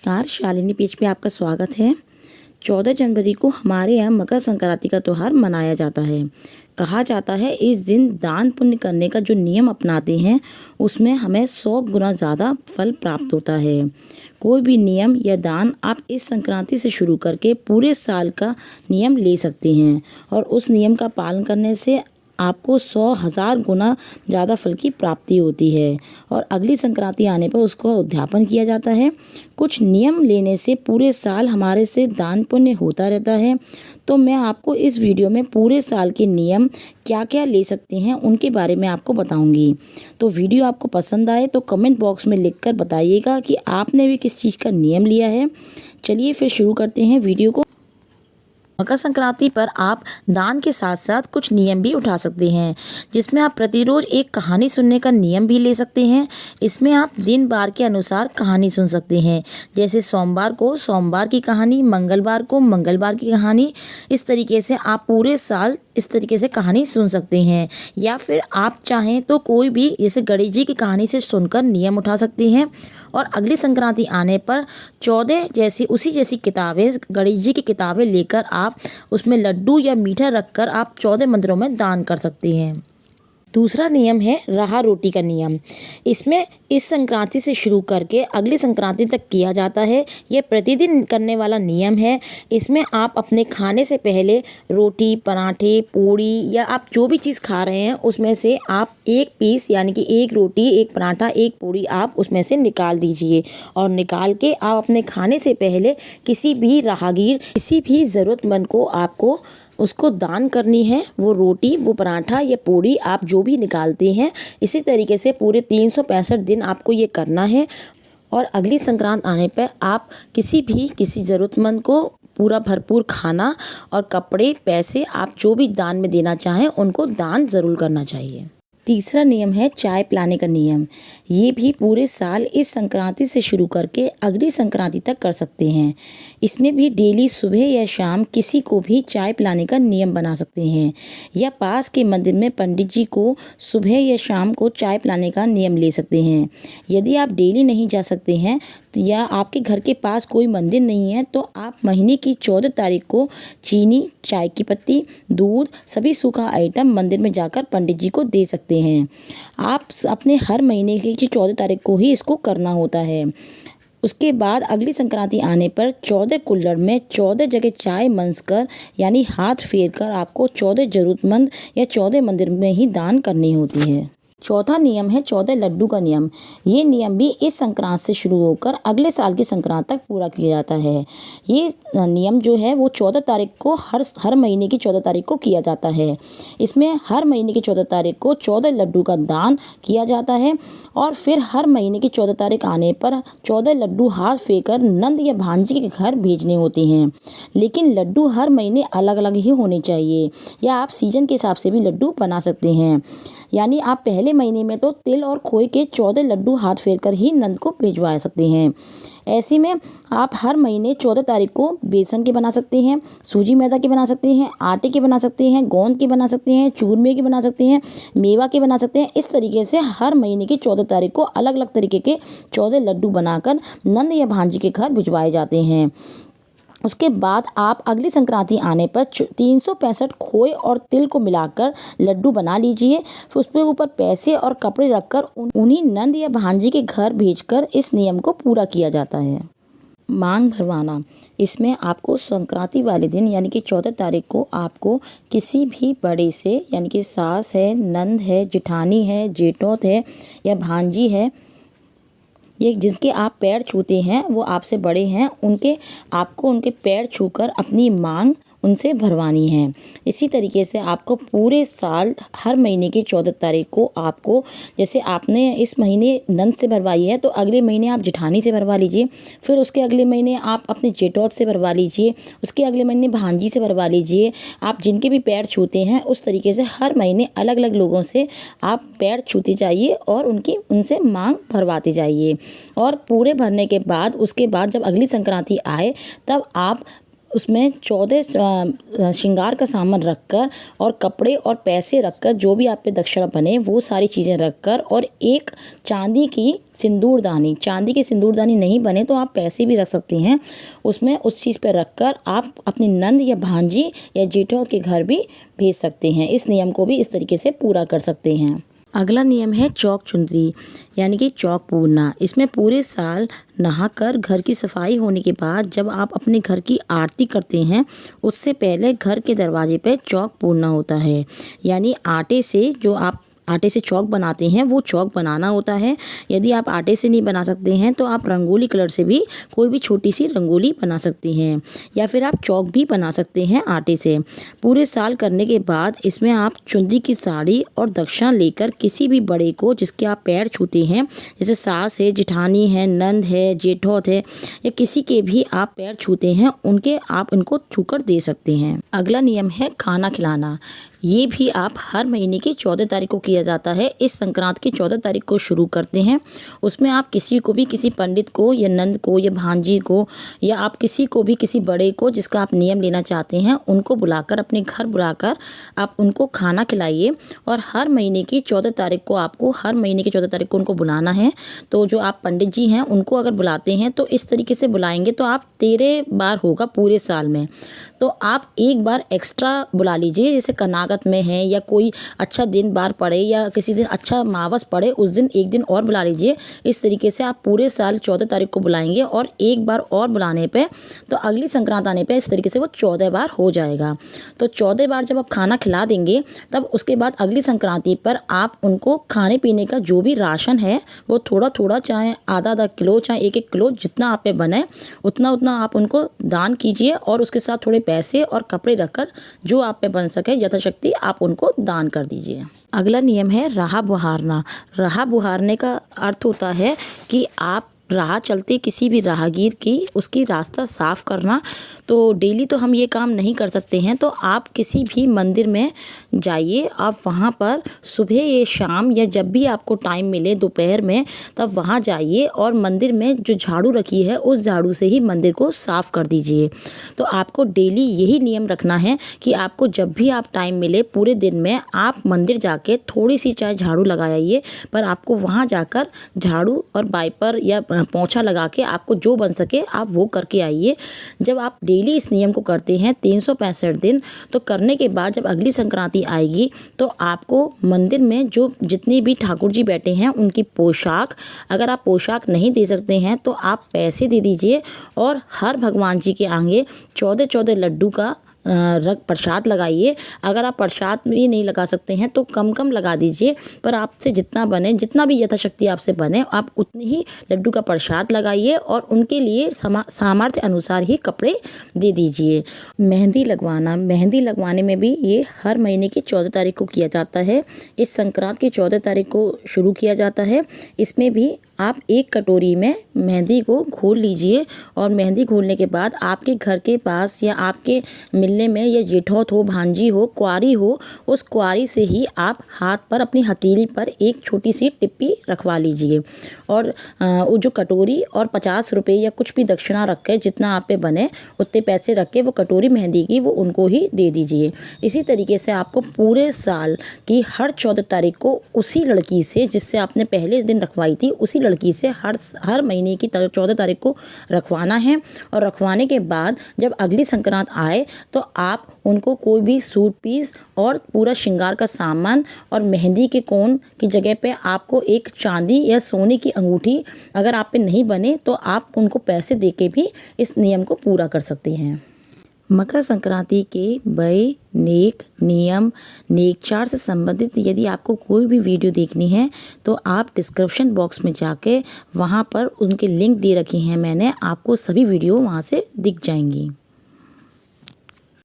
नमस्कार, शालिनी पेज पे आपका स्वागत है। 14 जनवरी को हमारे यहाँ मकर संक्रांति का त्यौहार मनाया जाता है। कहा जाता है इस दिन दान पुण्य करने का जो नियम अपनाते हैं उसमें हमें 100 गुना ज़्यादा फल प्राप्त होता है। कोई भी नियम या दान आप इस संक्रांति से शुरू करके पूरे साल का नियम ले सकते हैं और उस नियम का पालन करने से आपको 100,000 गुना ज़्यादा फल की प्राप्ति होती है और अगली संक्रांति आने पर उसका उद्यापन किया जाता है। कुछ नियम लेने से पूरे साल हमारे से दान पुण्य होता रहता है। तो मैं आपको इस वीडियो में पूरे साल के नियम क्या क्या ले सकते हैं उनके बारे में आपको बताऊंगी। तो वीडियो आपको पसंद आए तो कमेंट बॉक्स में लिखकर बताइएगा कि आपने भी किस चीज़ का नियम लिया है। चलिए फिर शुरू करते हैं वीडियो को। मकर संक्रांति पर आप दान के साथ साथ कुछ नियम भी उठा सकते हैं, जिसमें आप प्रतिरोज एक कहानी सुनने का नियम भी ले सकते हैं। इसमें आप दिन बार के अनुसार कहानी सुन सकते हैं, जैसे सोमवार को सोमवार की कहानी, मंगलवार को मंगलवार की कहानी। इस तरीके से आप पूरे साल इस तरीके से कहानी सुन सकते हैं। या फिर आप चाहें तो कोई भी जैसे गणेश जी की कहानी से सुनकर नियम उठा सकते हैं और अगली संक्रांति आने पर 14 जैसी किताबें, गणेश जी की किताबें लेकर आप उसमें लड्डू या मीठा रखकर आप 14 मंदिरों में दान कर सकते हैं। दूसरा नियम है रहा रोटी का नियम। इसमें इस संक्रांति से शुरू करके अगली संक्रांति तक किया जाता है। यह प्रतिदिन करने वाला नियम है। इसमें आप अपने खाने से पहले रोटी, पराठे, पूड़ी या आप जो भी चीज़ खा रहे हैं उसमें से आप एक पीस यानी कि एक रोटी, एक पराठा, एक पूड़ी आप उसमें से निकाल दीजिए और निकाल के आप अपने खाने से पहले किसी भी राहगीर, किसी भी ज़रूरतमंद को आपको उसको दान करनी है। वो रोटी, वो पराठा या पूड़ी आप जो भी निकालते हैं, इसी तरीके से पूरे 365 दिन आपको ये करना है। और अगली संक्रांत आने पर आप किसी ज़रूरतमंद को पूरा भरपूर खाना और कपड़े, पैसे आप जो भी दान में देना चाहें उनको दान ज़रूर करना चाहिए। तीसरा नियम है चाय पिलाने का नियम। ये भी पूरे साल इस संक्रांति से शुरू करके अगली संक्रांति तक कर सकते हैं। इसमें भी डेली सुबह या शाम किसी को भी चाय पिलाने का नियम बना सकते हैं या पास के मंदिर में पंडित जी को सुबह या शाम को चाय पिलाने का नियम ले सकते हैं। यदि आप डेली नहीं जा सकते हैं या आपके घर के पास कोई मंदिर नहीं है तो आप महीने की 14 तारीख को चीनी, चाय की पत्ती, दूध, सभी सूखा आइटम मंदिर में जाकर पंडित जी को दे सकते हैं। आप अपने हर महीने की 14 तारीख को ही इसको करना होता है। उसके बाद अगली संक्रांति आने पर 14 कुल्हड़ में 14 जगह चाय मनसकर यानी हाथ फेर कर आपको 14 जरूरतमंद या 14 मंदिर में ही दान करनी होती है। चौथा नियम है 14 लड्डू का नियम। ये नियम भी इस संक्रांत से शुरू होकर अगले साल की संक्रांत तक पूरा किया जाता है। ये नियम जो है वो 14 तारीख को हर महीने की 14 तारीख को किया जाता है। इसमें हर महीने की 14 तारीख को 14 लड्डू का दान किया जाता है और फिर हर महीने की 14 तारीख आने पर 14 लड्डू हाथ फेंकर नंद या भांजी के घर भेजने होते हैं। लेकिन लड्डू हर महीने अलग अलग ही होने चाहिए या आप सीजन के हिसाब से भी लड्डू बना सकते हैं। यानी आप पहले महीने में तो तिल और खोए के 14 लड्डू हाथ फेर कर ही नंद को भिजवा सकते हैं। ऐसे में आप हर महीने 14 तारीख को बेसन के बना सकते हैं, सूजी मैदा के बना सकते हैं, आटे के बना सकते हैं, गोंद के बना सकते हैं, चूरमे के बना सकते हैं, मेवा के बना सकते हैं। इस तरीके से हर महीने की 14 तारीख को अलग अलग तरीके के 14 लड्डू बनाकर नंद या भांजी के घर भिजवाए जाते हैं। उसके बाद आप अगली संक्रांति आने पर 365 खोए और तिल को मिलाकर लड्डू बना लीजिए। फिर उस पर ऊपर पैसे और कपड़े रखकर उन्हीं नंद या भांजी के घर भेजकर इस नियम को पूरा किया जाता है। मांग भरवाना। इसमें आपको संक्रांति वाले दिन यानी कि 14 तारीख को आपको किसी भी बड़े से यानी कि सास है, नंद है, जेठानी है, जेठौत है या भांजी है, ये जिसके आप पैर छूते हैं वो आपसे बड़े हैं, आपको उनके पैर छूकर अपनी मांग उनसे भरवानी है। इसी तरीके से आपको पूरे साल हर महीने की 14 तारीख को आपको, जैसे आपने इस महीने नंद से भरवाई है तो अगले महीने आप जेठानी से भरवा लीजिए, फिर उसके अगले महीने आप अपने जेठौत से भरवा लीजिए, उसके अगले महीने भांजी से भरवा लीजिए। आप जिनके भी पैर छूते हैं उस तरीके से हर महीने अलग अलग लोगों से आप पैर छूते जाइए और उनसे मांग भरवाते जाइए। और पूरे भरने के बाद उसके बाद जब अगली संक्रांति आए तब आप उसमें 14 श्रृंगार का सामान रखकर और कपड़े और पैसे रखकर, जो भी आप पे दक्षिणा बने वो सारी चीज़ें रखकर, और एक चांदी की सिंदूरदानी नहीं बने तो आप पैसे भी रख सकती हैं उसमें, उस चीज़ पे रखकर आप अपनी नंद या भांजी या जेठौत के घर भी भेज सकते हैं। इस नियम को भी इस तरीके से पूरा कर सकते हैं। अगला नियम है चौक चुंदरी यानी कि चौक पूरना। इसमें पूरे साल नहाकर घर की सफाई होने के बाद जब आप अपने घर की आरती करते हैं, उससे पहले घर के दरवाजे पे चौक पूरना होता है। यानी आटे से चौक बनाते हैं वो चौक बनाना होता है। यदि आप आटे से नहीं बना सकते हैं तो आप रंगोली कलर से भी कोई भी छोटी सी रंगोली बना सकती हैं, या फिर आप चौक भी बना सकते हैं आटे से। पूरे साल करने के बाद इसमें आप चुंदी की साड़ी और दक्षिणा लेकर किसी भी बड़े को जिसके आप पैर छूते हैं, जैसे सास है, जिठानी है, नंद है, जेठौत है, या किसी के भी आप पैर छूते हैं आप इनको छूकर दे सकते हैं। अगला नियम है खाना खिलाना। ये भी आप हर महीने की 14 तारीख को किया जाता है। इस संक्रांत की 14 तारीख को शुरू करते हैं। उसमें आप किसी को भी, किसी पंडित को या नंद को या भांजी को, या आप किसी को भी, किसी बड़े को जिसका आप नियम लेना चाहते हैं उनको बुलाकर, अपने घर बुलाकर आप उनको खाना खिलाइए। और हर महीने की 14 तारीख को उनको बुलाना है। तो जो आप पंडित जी हैं उनको अगर बुलाते हैं तो इस तरीके से बुलाएंगे तो आप 13 बार होगा पूरे साल में। तो आप एक बार एक्स्ट्रा बुला लीजिए, जैसे कनागत में है या कोई अच्छा दिन बार पड़े या किसी दिन अच्छा मावस पड़े, उस दिन एक दिन और बुला लीजिए। इस तरीके से आप पूरे साल 14 तारीख को बुलाएंगे और एक बार और बुलाने पे तो अगली संक्रांत आने पे इस तरीके से वो 14 बार हो जाएगा। तो 14 बार जब आप खाना खिला देंगे तब उसके बाद अगली संक्रांति पर आप उनको खाने पीने का जो भी राशन है वो थोड़ा थोड़ा, चाहे आधा किलो, चाहे 1 किलो, जितना आप पे बने उतना आप उनको दान कीजिए। और उसके साथ थोड़े पैसे और कपड़े रखकर जो आप पे बन सके यथाशक्ति आप उनको दान कर दीजिए। अगला नियम है राह बुहारना। राह बुहारने का अर्थ होता है कि आप राह चलते किसी भी राहगीर की उसकी रास्ता साफ करना। तो डेली तो हम ये काम नहीं कर सकते हैं, तो आप किसी भी मंदिर में जाइए, आप वहाँ पर सुबह या शाम या जब भी आपको टाइम मिले दोपहर में, तब वहाँ जाइए और मंदिर में जो झाड़ू रखी है उस झाड़ू से ही मंदिर को साफ कर दीजिए। तो आपको डेली यही नियम रखना है कि आपको जब भी आप टाइम मिले पूरे दिन में आप मंदिर जाके थोड़ी सी चाहे झाड़ू लगाइए, पर आपको वहाँ जाकर झाड़ू और वाइपर या पोंछा लगा के आपको जो बन सके आप वो करके आइए। जब आप डेली इस नियम को करते हैं 365 दिन, तो करने के बाद जब अगली संक्रांति आएगी तो आपको मंदिर में जो जितने भी ठाकुर जी बैठे हैं उनकी पोशाक, अगर आप पोशाक नहीं दे सकते हैं तो आप पैसे दे दीजिए। और हर भगवान जी के आगे 14 लड्डू का प्रसाद लगाइए। अगर आप प्रसाद भी नहीं लगा सकते हैं तो कम लगा दीजिए, पर आपसे जितना बने, जितना भी यथाशक्ति आपसे बने, आप उतनी ही लड्डू का प्रसाद लगाइए और उनके लिए सामर्थ्य अनुसार ही कपड़े दे दीजिए। मेहंदी लगवाने में भी ये हर महीने की 14 तारीख को किया जाता है। इस संक्रांत की 14 तारीख को शुरू किया जाता है। इसमें भी आप एक कटोरी में मेहंदी को घोल लीजिए और मेहंदी घोलने के बाद आपके घर के पास या आपके मिलने में या जेठौत हो, भांजी हो, कुंवारी हो, उस कुंवारी से ही आप हाथ पर, अपनी हथेली पर एक छोटी सी टिप्पी रखवा लीजिए। और वो जो कटोरी और 50 रुपये या कुछ भी दक्षिणा रख के, जितना आप पे बने उतने पैसे रख के वो कटोरी मेहंदी की वो उनको ही दे दीजिए। इसी तरीके से आपको पूरे साल की हर 14 तारीख को उसी लड़की से, जिससे आपने पहले दिन रखवाई थी, उसी लड़की से हर महीने की 14 तारीख को रखवाना है। और रखवाने के बाद जब अगली संक्रांत आए तो आप उनको कोई भी सूट पीस और पूरा श्रृंगार का सामान और मेहंदी के कोन की जगह पे आपको एक चांदी या सोने की अंगूठी, अगर आप पे नहीं बने तो आप उनको पैसे देके भी इस नियम को पूरा कर सकते हैं। मकर संक्रांति के व्यय, नेक, नियम, नेकचार से संबंधित यदि आपको कोई भी वीडियो देखनी है तो आप डिस्क्रिप्शन बॉक्स में जाके वहाँ पर उनके लिंक दे रखी हैं मैंने, आपको सभी वीडियो वहाँ से दिख जाएंगी।